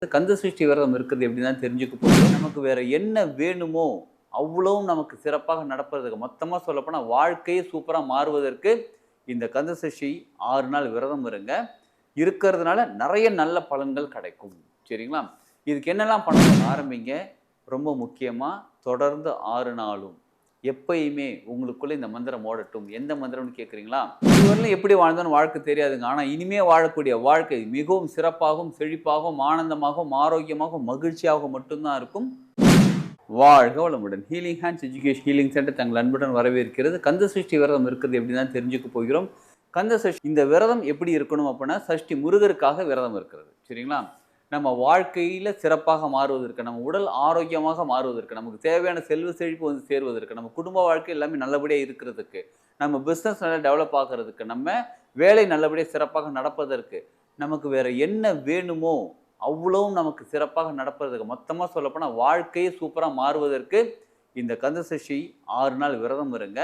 கந்த சஷ்டி விரதம் இருக்குது எப்படின்னா தெரிஞ்சுக்க போகிறோம். நமக்கு வேற என்ன வேணுமோ அவ்வளவும் நமக்கு சிறப்பாக நடப்பதற்கு மொத்தமாக சொல்லப்போனால் வாழ்க்கையே சூப்பராக மாறுவதற்கு இந்த கந்த சஷ்டி 6 நாள் விரதம் இருங்க. இருக்கிறதுனால நிறைய நல்ல பலன்கள் கிடைக்கும். சரிங்களா? இதுக்கு என்னெல்லாம் பண்ணணும் ஆரம்பிங்க. ரொம்ப முக்கியமாக தொடர்ந்து 6 நாளும் எப்பயுமே உங்களுக்குள்ள இந்த மந்திரம் ஓடட்டும். எந்த மந்திரம்னு கேட்குறீங்களா? இதுவரையிலும் எப்படி வாழ்ந்தோன்னு வாழ்க்கை தெரியாதுங்க. ஆனால் இனிமே வாழக்கூடிய வாழ்க்கை மிகவும் சிறப்பாகவும், செழிப்பாகவும், ஆனந்தமாகவும், ஆரோக்கியமாகவும், மகிழ்ச்சியாகவும் மட்டும்தான் இருக்கும். வாழ்க வளமுடன். Healing hands education healing centre தங்கள் அன்புடன் வரவேற்கிறது. கந்த சஷ்டி விரதம் இருக்குது எப்படின்னு தான் தெரிஞ்சுக்க போகிறோம். கந்த சஷ்டி இந்த விரதம் எப்படி இருக்கணும் அப்படின்னா, சஷ்டி முருகருக்காக விரதம் இருக்கிறது. சரிங்களா? நம்ம வாழ்க்கையில் சிறப்பாக மாறுவதற்கு, நம்ம உடல் ஆரோக்கியமாக மாறுவதற்கு, நமக்கு தேவையான செல்வ செழிப்பு வந்து சேருவதற்கு, நம்ம குடும்ப வாழ்க்கை எல்லாமே நல்லபடியாக இருக்கிறதுக்கு, நம்ம பிஸ்னஸ் நல்லா டெவலப் ஆகிறதுக்கு, நம்ம வேலை நல்லபடியாக சிறப்பாக நடப்பதற்கு, நமக்கு வேறு என்ன வேணுமோ அவ்வளவும் நமக்கு சிறப்பாக நடப்பதற்கு மொத்தமாக சொல்லப்போனால் வாழ்க்கையே சூப்பராக மாறுவதற்கு இந்த கந்த சஷ்டி 6 நாள் விரதம் இருங்க.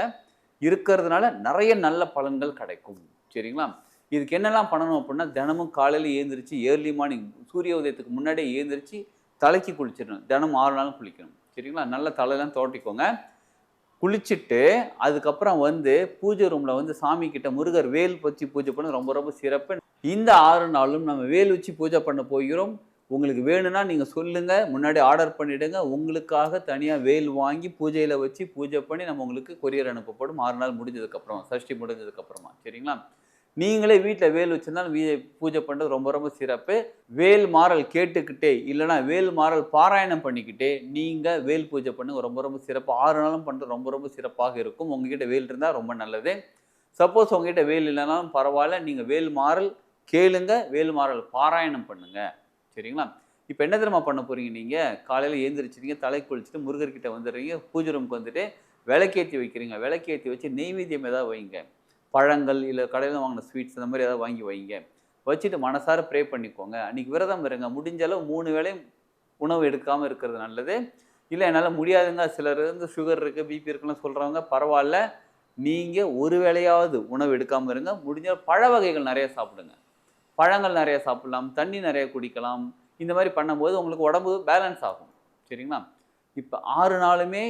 இருக்கிறதுனால நிறைய நல்ல பலன்கள் கிடைக்கும். சரிங்களா? இதுக்கு என்னெல்லாம் பண்ணணும் அப்படின்னா, தினமும் காலையில் எழுந்திரிச்சு ஏர்லி மார்னிங் சூரிய உதயத்துக்கு முன்னாடியே எழுந்திரிச்சு தலைக்கு குளிச்சிடணும். தினம் 6 நாளும் குளிக்கணும். சரிங்களா? நல்ல தலையெல்லாம் தோட்டிக்கோங்க. குளிச்சுட்டு அதுக்கப்புறம் வந்து பூஜை ரூமில் வந்து சாமி கிட்ட முருகர் வேல் வச்சு பூஜை பண்ண ரொம்ப ரொம்ப சிறப்பு. இந்த 6 நாளும் நம்ம வேல் வச்சு பூஜை பண்ண போகிறோம். உங்களுக்கு வேணும்னா நீங்கள் சொல்லுங்கள், முன்னாடி ஆர்டர் பண்ணிவிடுங்க. உங்களுக்காக தனியாக வேல் வாங்கி பூஜையில் வச்சு பூஜை பண்ணி நம்ம உங்களுக்கு கொரியர் அனுப்பப்படும் 6 நாள் முடிஞ்சதுக்கப்புறம், சஷ்டி முடிஞ்சதுக்கப்புறமா. சரிங்களா? நீங்களே வீட்டில் வேல் வச்சுருந்தாலும் பூஜை பண்ணுறது ரொம்ப ரொம்ப சிறப்பு. வேல் மாறல் கேட்டுக்கிட்டே இல்லைனா வேல் மாறல் பாராயணம் பண்ணிக்கிட்டே நீங்கள் வேல் பூஜை பண்ணுங்க. ரொம்ப ரொம்ப சிறப்பு. 6 நாளும் பண்ணுறது ரொம்ப ரொம்ப சிறப்பாக இருக்கும். உங்ககிட்ட வேல் இருந்தால் ரொம்ப நல்லது. சப்போஸ் உங்ககிட்ட வேல் இல்லைனாலும் பரவாயில்ல, நீங்கள் வேல் மாறல் கேளுங்க, வேல் மாறல் பாராயணம் பண்ணுங்க. சரிங்களா? இப்போ என்ன தெரியுமா பண்ண போகிறீங்க? நீங்கள் காலையில் எழுந்திரிச்சிட்டீங்க, தலை குளிச்சுட்டு முருகர்கிட்ட வந்துடுறீங்க. பூஜை ரூமுக்கு வந்துட்டு விளக்கேற்றி வைக்கிறீங்க. விளக்கேற்றி வச்சு நெய்வேத்தியம் ஏதாவது வைங்க. பழங்கள் இல்லை கடையில் வாங்கின ஸ்வீட்ஸ் அந்த மாதிரி ஏதாவது வாங்கி வைங்க. வச்சுட்டு மனசார ப்ரே பண்ணிக்கோங்க. அன்றைக்கி விரதம் இருங்க. முடிஞ்ச அளவு 3 வேளையும் உணவு எடுக்காமல் இருக்கிறது நல்லது. இல்லை என்னால் முடியாதுங்க, சிலர் வந்து சுகர் இருக்குது, பிபி இருக்குன்னு சொல்கிறவங்க பரவாயில்ல. நீங்கள் ஒரு வேளையாவது உணவு எடுக்காமல் இருங்க. முடிஞ்ச பழ வகைகள் நிறைய சாப்பிடுங்க. பழங்கள் நிறைய சாப்பிடலாம், தண்ணி நிறைய குடிக்கலாம். இந்த மாதிரி பண்ணும்போது உங்களுக்கு உடம்பு பேலன்ஸ் ஆகும். சரிங்களா? இப்போ 6 நாளுமே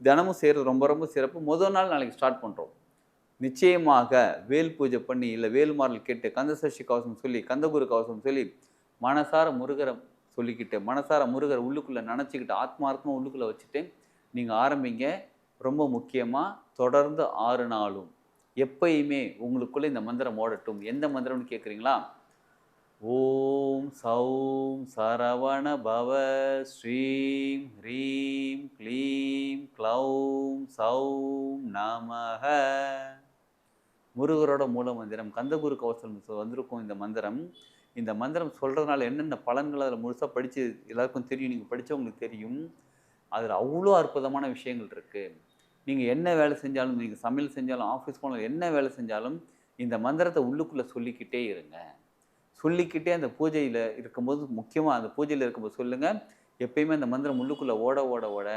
தினமும் செய்கிறது ரொம்ப ரொம்ப சிறப்பு. முதல் நாள் நாளைக்கு ஸ்டார்ட் பண்ணுறோம். நிச்சயமாக வேல் பூஜை பண்ணி இல்லை வேல்மாறல் கேட்டு கந்த சஷ்டி கவசம் சொல்லி கந்தகுரு கவசம் சொல்லி மனசார முருகரை சொல்லிக்கிட்டு மனசார முருகரை உள்ளுக்குள்ளே நினச்சிக்கிட்டு ஆத்மார்த்தமாக உள்ளுக்குள்ளே வச்சுட்டு நீங்கள் ஆரம்பிங்க. ரொம்ப முக்கியமாக தொடர்ந்து 6 நாளும் எப்பயுமே உங்களுக்குள்ளே இந்த மந்திரம் ஓடட்டும். எந்த மந்திரம்னு கேட்குறீங்களா? ஓம் சௌம் சரவண பவ ஸ்ரீம் ஹ்ரீம் க்ளீம் க்ளௌம் சௌம் நமஹ. முருகரோட மூல மந்திரம் கந்தகுரு கவசம் வந்திருக்கும் இந்த மந்திரம். இந்த மந்திரம் சொல்கிறதுனால என்னென்ன பலன்கள் அதில் முழுசாக படித்து எல்லாருக்கும் தெரியும். நீங்கள் படித்தவங்களுக்கு தெரியும். அதில் அவ்வளோ அற்புதமான விஷயங்கள் இருக்குது. நீங்கள் என்ன வேலை செஞ்சாலும், நீங்கள் சமையல் செஞ்சாலும், ஆஃபீஸ் போனாலும், என்ன வேலை செஞ்சாலும் இந்த மந்திரத்தை உள்ளுக்குள்ளே சொல்லிக்கிட்டே இருங்க. சொல்லிக்கிட்டே அந்த பூஜையில் இருக்கும்போது, முக்கியமாக அந்த பூஜையில் இருக்கும்போது சொல்லுங்கள். எப்பயுமே அந்த மந்திரம் உள்ளுக்குள்ளே ஓட ஓட ஓட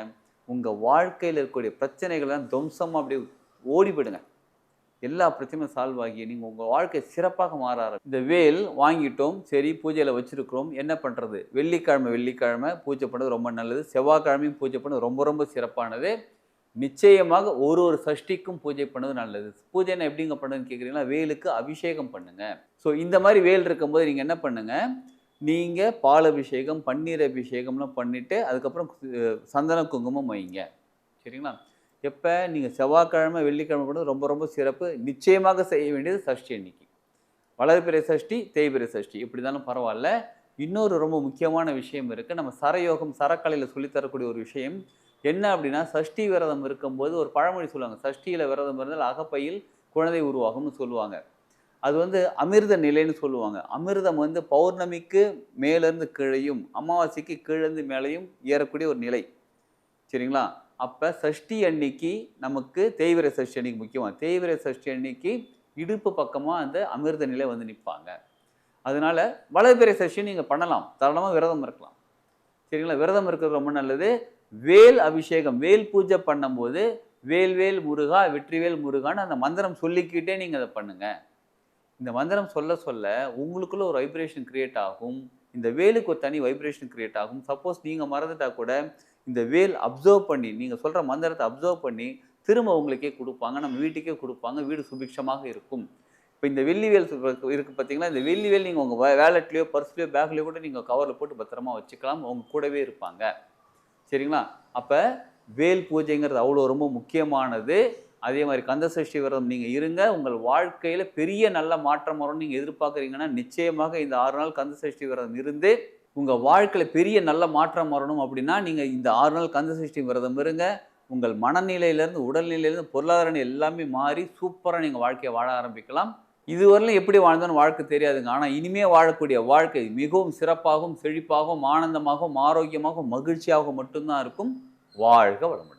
உங்கள் வாழ்க்கையில் இருக்கக்கூடிய பிரச்சனைகள்லாம் துவம்சமாக அப்படியே ஓடிவிடுங்க. எல்லா பிரச்சனையும் சால்வ் ஆகி நீங்கள் உங்கள் வாழ்க்கை சிறப்பாக மாற ஆரம்பிக்கும். இந்த வேல் வாங்கிட்டோம், சரி பூஜையில் வச்சுருக்கிறோம், என்ன பண்ணுறது? வெள்ளிக்கிழமை பூஜை பண்ணுறது ரொம்ப நல்லது. செவ்வாய்க்கிழமையும் பூஜை பண்ணது ரொம்ப ரொம்ப சிறப்பானது. நிச்சயமாக ஒரு சஷ்டிக்கும் பூஜை பண்ணது நல்லது. பூஜைனா எப்படிங்க பண்ணுதுன்னு கேட்குறீங்களா? வேலுக்கு அபிஷேகம் பண்ணுங்கள். ஸோ இந்த மாதிரி வேல் இருக்கும்போது நீங்கள் என்ன பண்ணுங்கள், நீங்கள் பால் அபிஷேகம், பன்னீர் அபிஷேகம்லாம் பண்ணிவிட்டு அதுக்கப்புறம் சந்தன குங்குமம் வைங்க. சரிங்களா? எப்போ நீங்கள் செவ்வாய்க்கிழமை வெள்ளிக்கிழமை பண்ணுறது ரொம்ப ரொம்ப சிறப்பு. நிச்சயமாக செய்ய வேண்டியது சஷ்டி அன்னைக்கு. வளர்பிறை சஷ்டி, தேய்பிறை சஷ்டி எப்படி தானும் பரவாயில்ல. இன்னொரு ரொம்ப முக்கியமான விஷயம் இருக்குது. நம்ம சரயோகம் சரக்கலையில் சொல்லித்தரக்கூடிய ஒரு விஷயம் என்ன அப்படின்னா, சஷ்டி விரதம் இருக்கும்போது ஒரு பழமொழி சொல்லுவாங்க. சஷ்டியில் விரதம் இருந்தால் அகப்பையில் குழந்தை உருவாகும்னு சொல்லுவாங்க. அது வந்து அமிர்த நிலைன்னு சொல்லுவாங்க. அமிர்தம் வந்து பௌர்ணமிக்கு மேலேருந்து கீழையும் அமாவாசைக்கு கீழேருந்து மேலேயும் ஏறக்கூடிய ஒரு நிலை. சரிங்களா? அப்போ சஷ்டி அன்னைக்கு நமக்கு தேய்பிறை சஷ்டி அன்னைக்கு முக்கியமாக தேய்பிறை சஷ்டி அன்னைக்கு இடுப்பு பக்கமாக அந்த அமிர்த நிலை வந்து நிற்பாங்க. அதனால் வளர்பிறை சஷ்டி நீங்கள் பண்ணலாம், தாராளமாக விரதம் இருக்கலாம். சரிங்களா? விரதம் இருக்கிறது ரொம்ப நல்லது. வேல் அபிஷேகம் வேல் பூஜை பண்ணும்போது வேல்வேல் முருகா வெற்றிவேல் முருகான்னு அந்த மந்திரம் சொல்லிக்கிட்டே நீங்கள் அதை பண்ணுங்கள். இந்த மந்திரம் சொல்ல சொல்ல உங்களுக்குள்ள ஒரு வைப்ரேஷன் கிரியேட் ஆகும். இந்த வேலுக்கு ஒரு தனி வைப்ரேஷன் கிரியேட் ஆகும். சப்போஸ் நீங்கள் மறந்துட்டா கூட இந்த வேல் அப்சர்வ் பண்ணி நீங்கள் சொல்கிற மந்திரத்தை அப்சர்வ் பண்ணி திரும்ப உங்களுக்கே கொடுப்பாங்க, நம்ம வீட்டுக்கே கொடுப்பாங்க, வீடு சுபிக்ஷமாக இருக்கும். இப்போ இந்த வெள்ளி வேல் இருக்குது பார்த்தீங்களா, இந்த வெள்ளி வேல் நீங்கள் உங்கள் வேலட்லேயோ பர்ஸ்லையோ பேக்லேயோ கூட நீங்கள் கவரில் போட்டு பத்திரமா வச்சுக்கலாம், உங்கள் கூடவே இருப்பாங்க. சரிங்களா? அப்போ வேல் பூஜைங்கிறது அவ்வளோ ரொம்ப முக்கியமானது. அதே மாதிரி கந்தசஷ்டி விரதம் நீங்கள் இருங்க, உங்கள் வாழ்க்கையில் பெரிய நல்ல மாற்றம் வரும்னு நீங்கள் எதிர்பார்க்குறீங்கன்னா நிச்சயமாக இந்த 6 நாள் கந்தசஷ்டி விரதம் இருந்து உங்கள் வாழ்க்கையில் பெரிய நல்ல மாற்றம் வரணும் அப்படின்னா நீங்கள் இந்த 6 நாள் கந்தசஷ்டி விரதம் இருங்க. உங்கள் மனநிலையிலேருந்து உடல்நிலையிலேருந்து பொருளாதார நிலை எல்லாமே மாறி சூப்பராக நீங்கள் வாழ்க்கையை வாழ ஆரம்பிக்கலாம். இதுவரையிலும் எப்படி வாழ்ந்தோன்னு வாழ்க்கை தெரியாதுங்க. ஆனால் இனிமே வாழக்கூடிய வாழ்க்கை மிகவும் சிறப்பாகவும் செழிப்பாகவும் ஆனந்தமாகவும் ஆரோக்கியமாகவும் மகிழ்ச்சியாகவும் மட்டும்தான் இருக்கும். வாழ்க வளமுடன்.